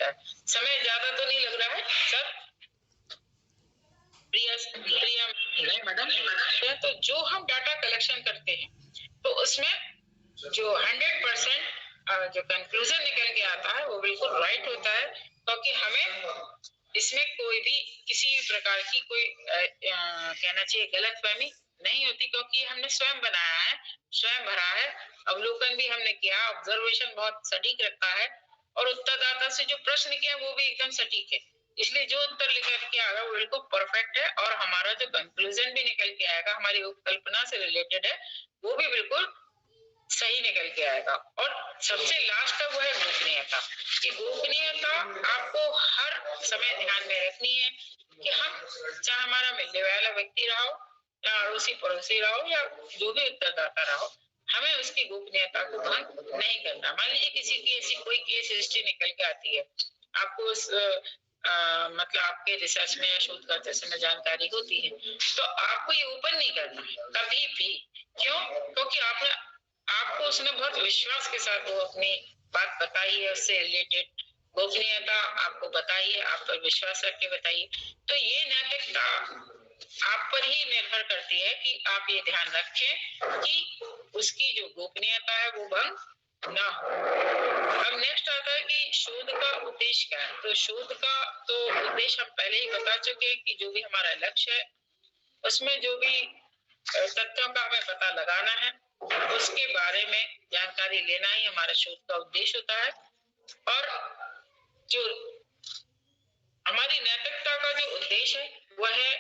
रहता है। समय ज्यादा तो नहीं लग रहा है सर? प्रिया नहीं मैडम, तो जो हम डाटा कलेक्शन करते हैं तो उसमें जो 100% जो कंक्लूजन निकल के आता है वो बिल्कुल राइट होता है, क्योंकि हमें इसमें कोई भी किसी भी प्रकार की कोई कहना चाहिए गलतफहमी नहीं होती, क्योंकि हमने स्वयं बनाया है, स्वयं भरा है, अवलोकन भी हमने किया, ऑब्जर्वेशन बहुत सटीक रखा है, और उत्तरदाता से जो प्रश्न किया वो भी एकदम सटीक है। इसलिए जो उत्तर निकल के आएगा वो बिल्कुल परफेक्ट है, और हमारा जो कंक्लूजन भी निकल के आएगा हमारी कल्पना से रिलेटेड है वो भी बिल्कुल सही निकल के आएगा। और सबसे लास्ट है वो है गोपनीयता। कि गोपनीयता आपको हर समय ध्यान में रखनी है कि हम चाहे हमारा मिलने वाला व्यक्ति रहा हो या अड़ोसी पड़ोसी रहा हो या जो भी उत्तरदाता रहा हो, हमें उसकी गोपनीयता को भंग नहीं करना। मान लीजिए किसी की ऐसी कोई केस हिस्ट्री निकल के आती है, आपको उस मतलब आपके रिसर्च में या शोध करते समय जानकारी होती है, तो आपको ये ओपन नहीं करना है कभी भी। क्यों? क्योंकि आपको उसने बहुत विश्वास के साथ वो अपनी बात बताई है, उससे रिलेटेड गोपनीयता आपको बताई है, आप पर विश्वास रख के बताइए। तो ये नैतिकता आप पर ही निर्भर करती है कि आप ये ध्यान रखें कि उसकी जो गोपनीयता है वो भंग ना हो। अब नेक्स्ट आता है कि शोध का उद्देश्य क्या है। तो शोध का तो उद्देश्य हम पहले ही बता चुके हैं कि जो भी हमारा लक्ष्य है उसमें जो भी तथ्यों का हमें पता लगाना है उसके बारे में जानकारी लेना ही हमारा शोध का उद्देश्य होता है। और जो हमारी नैतिकता का जो उद्देश्य है वह है,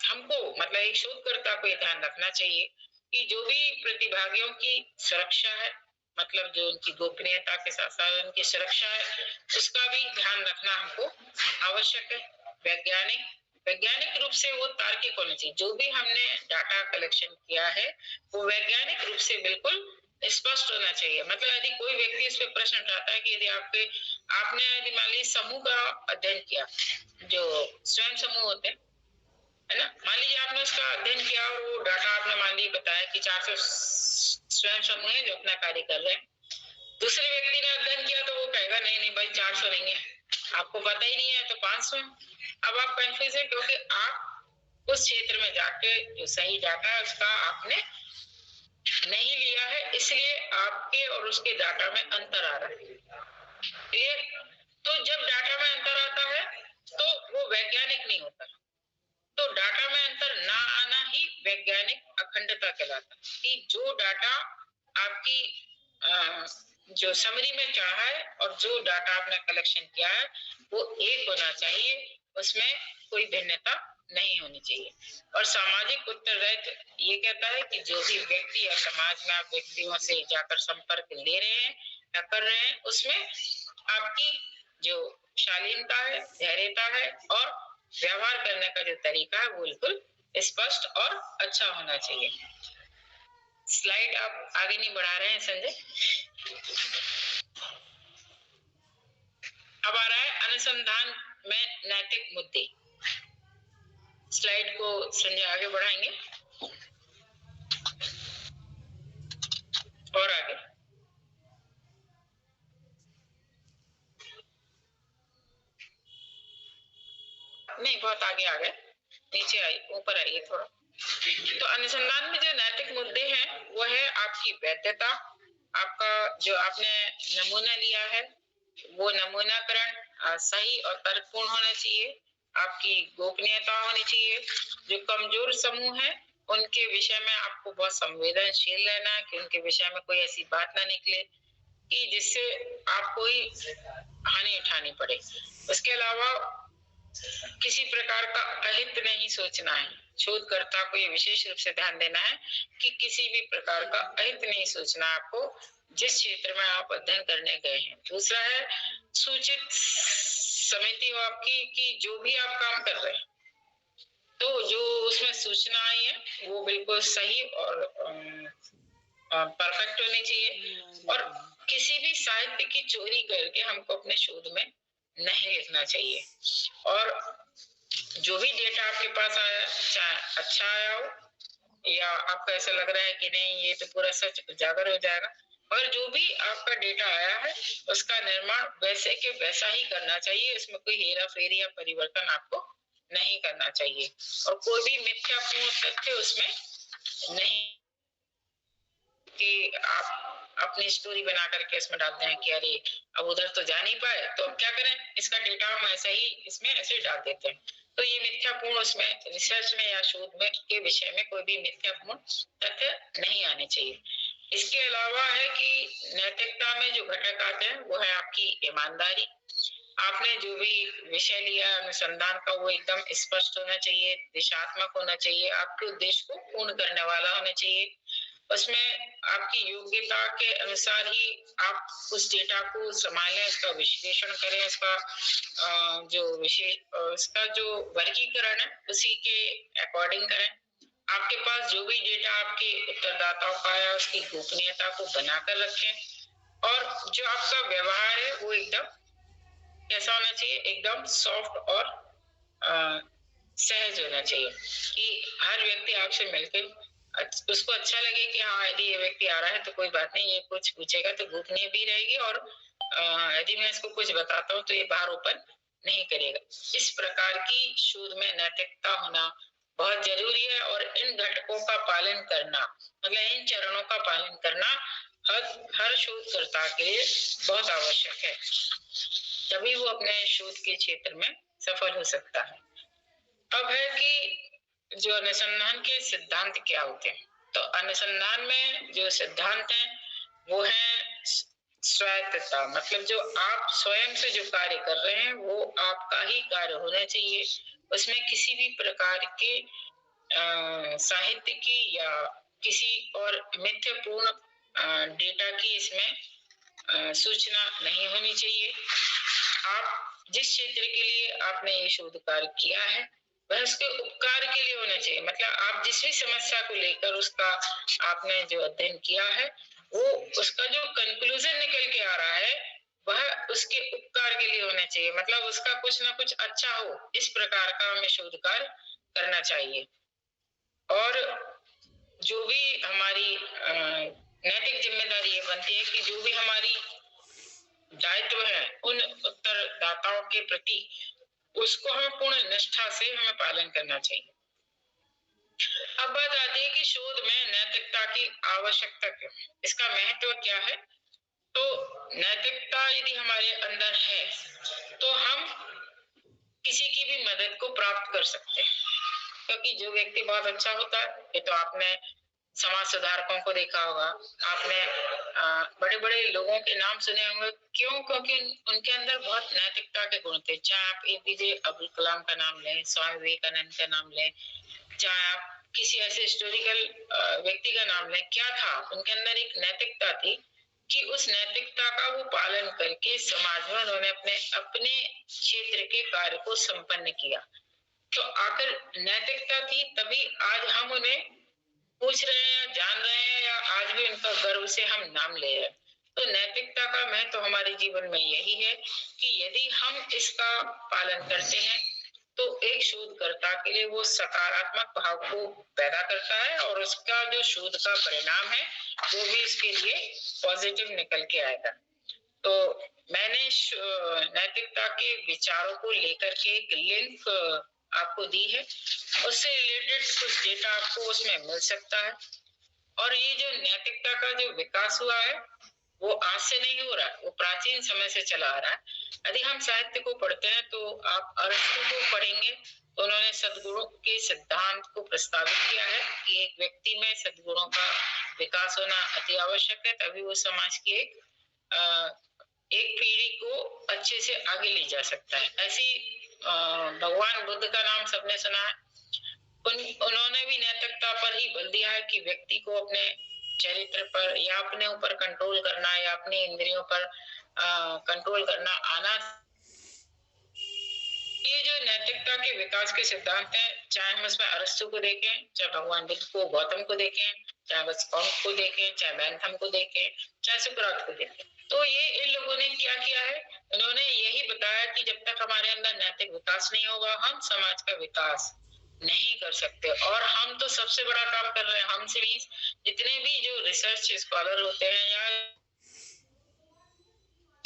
हमको मतलब एक शोधकर्ता को ये ध्यान रखना चाहिए कि जो भी प्रतिभागियों की सुरक्षा है, मतलब जो उनकी गोपनीयता के साथ साथ उनकी सुरक्षा है, उसका भी ध्यान रखना हमको आवश्यक है। वैज्ञानिक रूप से वो तार्किक होना चाहिए। जो भी हमने डाटा कलेक्शन किया है वो वैज्ञानिक रूप से बिल्कुल स्पष्ट होना चाहिए। मतलब यदि कोई व्यक्ति इस पे प्रश्न उठाता है कि यदि आपने यदि मान लीजिए समूह का अध्ययन किया, जो स्वयं समूह होते हैं, है ना, मान लीजिए आपने उसका अध्ययन किया और वो डाटा आपने मान लीजिए बताया कि 400 स्वयं समूह है जो अपना कार्य कर रहे हैं। दूसरे व्यक्ति ने अध्ययन किया तो वो कहेगा नहीं नहीं भाई 400 नहीं है, आपको पता ही नहीं है तो 500 है। अब आप कंफ्यूज है क्योंकि आप उस क्षेत्र में जाके जो सही डाटा है उसका आपने नहीं लिया है, इसलिए आपके और उसके डाटा में अंतर आ रहा है। क्लियर? तो जब डाटा में अंतर आता है तो वो वैज्ञानिक नहीं होता। तो डाटा में अंतर ना आना ही वैज्ञानिक अखंडता कहलाता है। कि जो डाटा आपकी जो समरी में चढ़ा है और जो डाटा आपने कलेक्शन किया है वो एक होना चाहिए, उसमें कोई भिन्नता नहीं होनी चाहिए। और सामाजिक उत्तरदायित्व ये कहता है कि जो भी व्यक्ति या समाज में आप व्यक्तियों से जाकर संपर्क ले रहे हैं या कर रहे हैं उसमें आपकी जो शालीनता है, धैर्यता है और व्यवहार करने का जो तरीका है वो बिल्कुल स्पष्ट और अच्छा होना चाहिए। स्लाइड आप आगे नहीं बढ़ा रहे हैं संजय। अब आ रहा है अनुसंधान में नैतिक मुद्दे। स्लाइड को संजय आगे बढ़ाएंगे और आगे। नहीं, बहुत आगे आ गए, नीचे आइए, ऊपर आइए थोड़ा। तो अनुसंधान में जो नैतिक मुद्दे हैं वो है आपकी वैधता, आपका जो आपने नमूना लिया है वो नमूनाकरण सही और तर्कपूर्ण होना चाहिए, आपकी गोपनीयता होनी चाहिए। जो कमजोर समूह है उनके विषय में आपको बहुत संवेदनशील रहना है कि उनके विषय में कोई ऐसी बात ना निकले कि जिससे आपको ही हानि उठानी पड़े। उसके अलावा किसी प्रकार का अहित नहीं सोचना है। शोधकर्ता को ये विशेष रूप से ध्यान देना है कि किसी भी प्रकार का अहित नहीं सोचना आपको जिस क्षेत्र में आप अध्ययन करने गए हैं। दूसरा है सूचित समिति हो आपकी कि जो भी आप काम कर रहे हैं तो जो उसमें सूचना आई है वो बिल्कुल सही और परफेक्ट होनी चाहिए। और किसी भी साहित्य की चोरी करके हमको अपने शोध में नहीं लिखना चाहिए। और जो भी डेटा आपके पास आया चाहे अच्छा आया हो या आपको ऐसा लग रहा है कि नहीं ये तो पूरा सच उजागर हो जाएगा, और जो भी आपका डेटा आया है उसका निर्माण वैसे के वैसा ही करना चाहिए, इसमें कोई हेरा फेरी या परिवर्तन आपको नहीं करना चाहिए और कोई भी मिथ्यापूर्ण तथ्य उसमें नहीं कि आप अपनी स्टोरी बना करके इसमें डालते हैं कि अरे अब उधर तो जा नहीं पाए तो अब क्या करें, इसका डेटा हम ऐसा ही इसमें ऐसे डाल देते हैं। तो ये मिथ्यापूर्ण उसमें रिसर्च में या शोध में के विषय में कोई भी मिथ्यापूर्ण तथ्य नहीं आने चाहिए। इसके अलावा है कि नैतिकता में जो घटक आते हैं वो है आपकी ईमानदारी। आपने जो भी विषय लिया अनुसंधान का वो एकदम स्पष्ट होना चाहिए, दिशात्मक होना चाहिए, आपके उद्देश्य को पूर्ण करने वाला होना चाहिए। उसमें आपकी योग्यता के अनुसार ही आप उस डेटा को संभालें, उसका विश्लेषण करें, उसका जो विशेष उसका जो वर्गीकरण है उसी के अकॉर्डिंग करें। आपके पास जो भी डेटा आपके उत्तरदाताओं का है उसकी गोपनीयता को बनाकर रखें और जो आपका व्यवहार है वो एकदम कैसा होना चाहिए, एकदम सॉफ्ट और सहज होना चाहिए कि हर व्यक्ति आपसे मिलकर उसको अच्छा लगे कि हाँ यदि ये व्यक्ति आ रहा है तो कोई बात नहीं, ये कुछ पूछेगा तो गोपनीय भी रहेगी और यदि मैं इसको कुछ बताता हूँ तो ये बाहर ओपन नहीं करेगा। इस प्रकार की शोध में नैतिकता होना बहुत जरूरी है और इन घटकों का पालन करना मतलब इन चरणों का पालन करना हर शोधकर्ता के लिए बहुत आवश्यक है, तभी वो अपने शोध के क्षेत्र में सफल हो सकता है। अब है कि जो अनुसंधान के सिद्धांत क्या होते हैं, तो अनुसंधान में जो सिद्धांत हैं वो है स्वायत्तता, मतलब जो आप स्वयं से जो कार्य कर रहे हैं वो आपका ही कार्य होना चाहिए, उसमें किसी भी प्रकार के साहित्य की या किसी और मिथ्यापूर्ण डेटा की इसमें सूचना नहीं होनी चाहिए। आप जिस क्षेत्र के लिए आपने ये शोध कार्य किया है वह उसके उपकार के लिए होना चाहिए, मतलब आप जिस भी समस्या को लेकर उसका आपने जो अध्ययन किया है वो उसका जो कंक्लूजन निकल के आ रहा है वह उसके उपकार के लिए होना चाहिए, मतलब उसका कुछ ना कुछ अच्छा हो, इस प्रकार का हमें शोध कार्य करना चाहिए। और जो भी हमारी नैतिक जिम्मेदारी ये बनती है कि जो भी हमारी दायित्व है उन उत्तरदाताओं के प्रति उसको हमें पूर्ण निष्ठा से हमें पालन करना चाहिए। अब बात आती है कि शोध में नैतिकता की आवश्यकता क्यों, इसका महत्व क्या है। तो नैतिकता यदि हमारे अंदर है तो हम किसी की भी मदद को प्राप्त कर सकते हैं, क्योंकि जो व्यक्ति बहुत अच्छा होता है, ये तो आपने समाज सुधारकों को देखा होगा, आपने बड़े बड़े लोगों के नाम सुने होंगे, क्यों, क्योंकि उनके अंदर बहुत नैतिकता के गुण थे। चाहे आप एपीजे अब्दुल कलाम का नाम लें, स्वामी विवेकानंद का नाम लें, चाहे आप किसी ऐसे हिस्टोरिकल व्यक्ति का नाम लें, क्या था उनके अंदर एक नैतिकता थी कि उस नैतिकता का वो पालन करके समाज में उन्होंने अपने अपने क्षेत्र के कार्य को संपन्न किया। तो आखिर नैतिकता थी तभी आज हम उन्हें पूछ रहे हैं या जान रहे हैं या आज भी उनका गर्व से हम नाम ले रहे हैं। तो नैतिकता का महत्व तो हमारे जीवन में यही है कि यदि हम इसका पालन करते हैं तो एक शोधकर्ता के लिए वो सकारात्मक भाव को पैदा करता है और उसका जो शोध का परिणाम है वो भी इसके लिए पॉजिटिव निकल के आएगा। तो मैंने नैतिकता के विचारों को लेकर के एक लिंक आपको दी है, उससे रिलेटेड कुछ डेटा आपको उसमें मिल सकता है। और ये जो नैतिकता का जो विकास हुआ है वो आज से नहीं हो रहा है, वो प्राचीन समय से चला आ रहा है। यदि हम साहित्य को पढ़ते हैं तो आप अरस्तु को पढ़ेंगे तो उन्होंने सद्गुणों के सिद्धांत को प्रस्तावित किया है कि एक व्यक्ति में सद्गुणों का विकास होना अति आवश्यक है, तभी वो समाज की एक पीढ़ी को अच्छे से आगे ले जा सकता है। ऐसी भगवान बुद्ध का नाम सबने सुना है, उन्होंने भी नैतिकता पर ही बल दिया है कि व्यक्ति को अपने चरित्र पर या अपने ऊपर कंट्रोल करना या अपनी इंद्रियों पर कंट्रोल करना आना। ये जो नैतिकता के विकास के सिद्धांत हैं, चाहे हम इसमें अरस्तु को देखें, चाहे भगवान बुद्ध को, गौतम को देखें, चाहे वत्सकौंड को देखें, चाहे बैंथम को देखें, चाहे सुकरात को देखें, तो ये इन लोगों ने क्या किया है, उन्होंने यही बताया कि जब तक हमारे अंदर नैतिक विकास नहीं होगा हम समाज का विकास नहीं कर सकते। और हम तो सबसे बड़ा काम कर रहे हैं, हमसे भी जितने भी जो रिसर्च स्कॉलर होते हैं या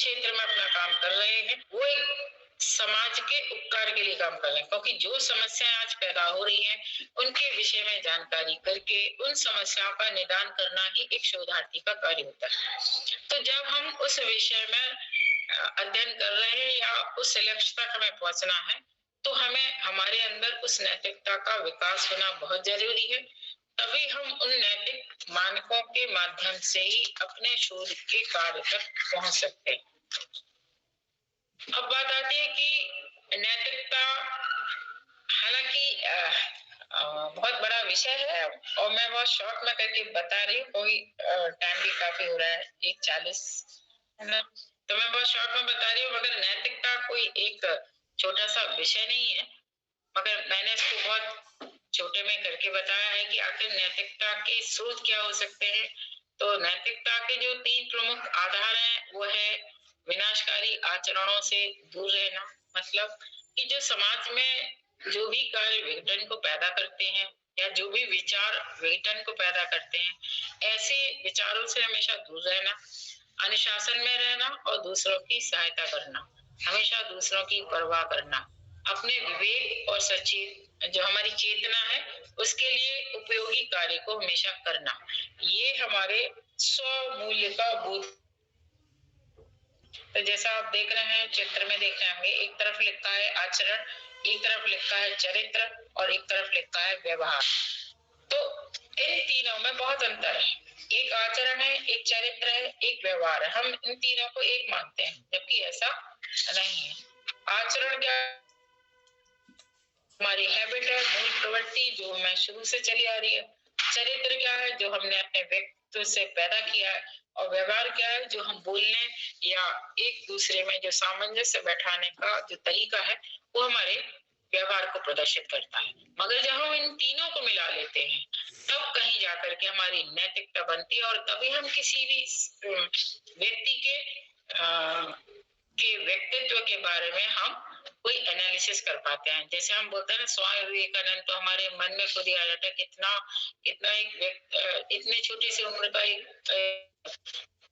क्षेत्र में अपना काम कर रहे हैं वो एक समाज के उपकार के लिए काम कर रहे हैं, क्योंकि जो समस्याएं आज पैदा हो रही हैं उनके विषय में जानकारी करके उन समस्याओं का निदान करना ही एक शोधार्थी का कार्य होता है। तो जब हम उस विषय में अध्ययन कर रहे हैं या उस लक्ष्य तक हमें पहुंचना है तो हमें हमारे अंदर उस नैतिकता का विकास होना बहुत जरूरी है। तभी हम उन नैतिक मानकों के माध्यम से ही अपने शोध के कार्य तक पहुंच सकते हैं। अब बात आती है कि नैतिकता हालांकि बहुत बड़ा विषय है और मैं बहुत शॉर्ट में करके बता रही हूँ, कोई टाइम भी काफी हो रहा है 1:40 है ना, तो मैं बहुत शॉर्ट में बता रही हूँ। मगर नैतिकता कोई एक छोटा सा विषय नहीं है, मगर मैंने इसको बहुत छोटे में करके बताया है कि आखिर नैतिकता के स्रोत क्या हो सकते हैं। तो नैतिकता के जो 3 प्रमुख आधार हैं वो है विनाशकारी आचरणों से दूर रहना, मतलब कि जो समाज में जो भी कार्य विघटन को पैदा करते हैं या जो भी विचार विघटन को पैदा करते हैं ऐसे विचारों से हमेशा दूर रहना, अनुशासन में रहना और दूसरों की सहायता करना, हमेशा दूसरों की परवाह करना, अपने विवेक और सचेत जो हमारी चेतना है उसके लिए उपयोगी कार्य को हमेशा करना, ये हमारे स्वमूल्य का बोध। तो जैसा आप देख रहे हैं चित्र में देख रहे होंगे, एक तरफ लिखा है आचरण, एक तरफ लिखा है चरित्र और एक तरफ लिखा है व्यवहार। तो इन तीनों में बहुत अंतर है, एक आचरण है, एक चरित्र है, एक व्यवहार है। हम इन तीनों को एक मानते हैं जबकि ऐसा नहीं है। आचरण क्या हमारी हैबिट है, मूल प्रवृत्ति जो हमें शुरू से चली आ रही है। चरित्र क्या है जो हमने अपने व्यक्तित्व से पैदा किया है और व्यवहार क्या है जो हम बोलने या एक दूसरे में जो सामंजस्य बैठाने का जो तरीका है वो हमारे व्यवहार को प्रदर्शित करता है। मगर जब हम इन तीनों को मिला लेते हैं तब कहीं जाकर के हमारी नैतिकता बनती है और तभी हम किसी भी व्यक्ति के व्यक्तित्व के बारे में हम कोई एनालिसिस कर पाते हैं। जैसे हम बोलते हैं ना स्वामी विवेकानंद, तो हमारे मन में खुद ही आ जाता है कितना कितना एक इतने छोटी सी उम्र का एक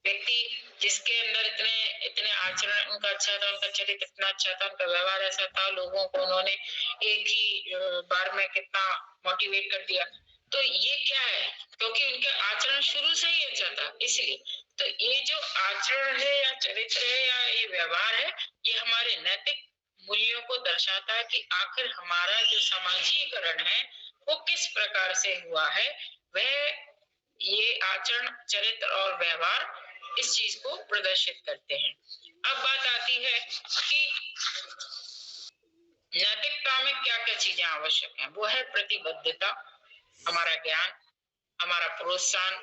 व्यक्ति जिसके अंदर इतने इतने आचरण उनका अच्छा था, उनका चरित्र इतना अच्छा था, उनका व्यवहार ऐसा था, लोगों को उन्होंने एक ही बार में कितना मोटिवेट कर दिया। तो ये क्या है, क्योंकि उनका आचरण शुरू से ही अच्छा था इसलिए। तो ये जो आचरण है या चरित्र है या ये व्यवहार है ये हमारे नैतिक मूल्यों को दर्शाता है कि आखिर हमारा जो समाजीकरण है वो किस प्रकार से हुआ है। वह ये आचरण चरित्र और व्यवहार इस चीज को प्रदर्शित करते हैं। अब बात आती है कि नैतिकता में क्या क्या चीजें आवश्यक हैं। वो है प्रतिबद्धता, हमारा ज्ञान, हमारा प्रोत्साहन,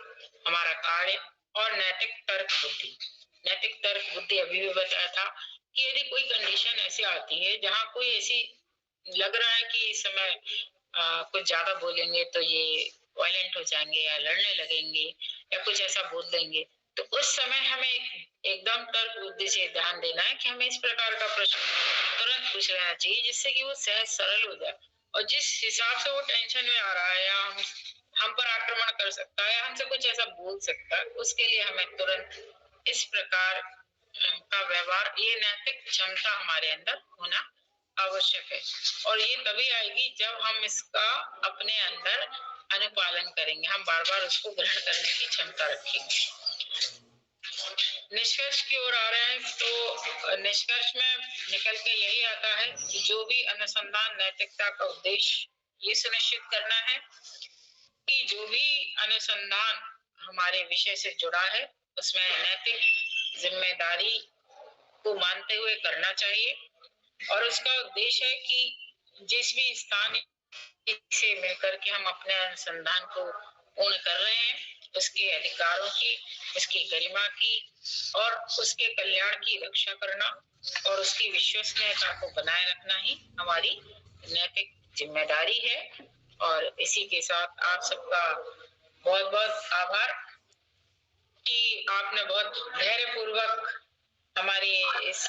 हमारा कार्य और नैतिक तर्क बुद्धि। नैतिक तर्क बुद्धि अभी भी बताया था कि यदि कोई कंडीशन ऐसी आती है जहाँ कोई ऐसी लग रहा है कि इस समय कुछ ज्यादा बोलेंगे तो ये वायलेंट हो जाएंगे या लड़ने लगेंगे या कुछ ऐसा बोल देंगे, तो उस समय हमें एकदम तर्क बुद्धि से ध्यान देना है कि हमें इस प्रकार का प्रश्न तुरंत पूछ लेना चाहिए जिससे कि वो सहज सरल हो जाए और जिस हिसाब से वो टेंशन में आ रहा है या हम पर आक्रमण कर सकता है या हमसे कुछ ऐसा बोल सकता है उसके लिए हमें तुरंत इस प्रकार का व्यवहार, ये नैतिक क्षमता हमारे अंदर होना आवश्यक है। और ये तभी आएगी जब हम इसका अपने अंदर अनुपालन करेंगे, हम बार बार उसको ग्रहण करने की क्षमता रखेंगे। निष्कर्ष की ओर आ रहे हैं तो निष्कर्ष में निकल के यही आता है कि जो भी अनुसंधान नैतिकता का उद्देश्य ये सुनिश्चित करना है कि जो भी अनुसंधान हमारे विषय से जुड़ा है उसमें नैतिक जिम्मेदारी को मानते हुए करना चाहिए और उसका उद्देश्य है कि जिस भी स्थान से मिलकर के हम अपने अनुसंधान को पूर्ण कर रहे हैं उसके अधिकारों की, उसकी गरिमा की और उसके कल्याण की रक्षा करना और उसकी विश्वसनीयता को बनाए रखना ही हमारी नैतिक जिम्मेदारी है। और इसी के साथ आप सबका बहुत बहुत आभार कि आपने बहुत धैर्यपूर्वक हमारी इस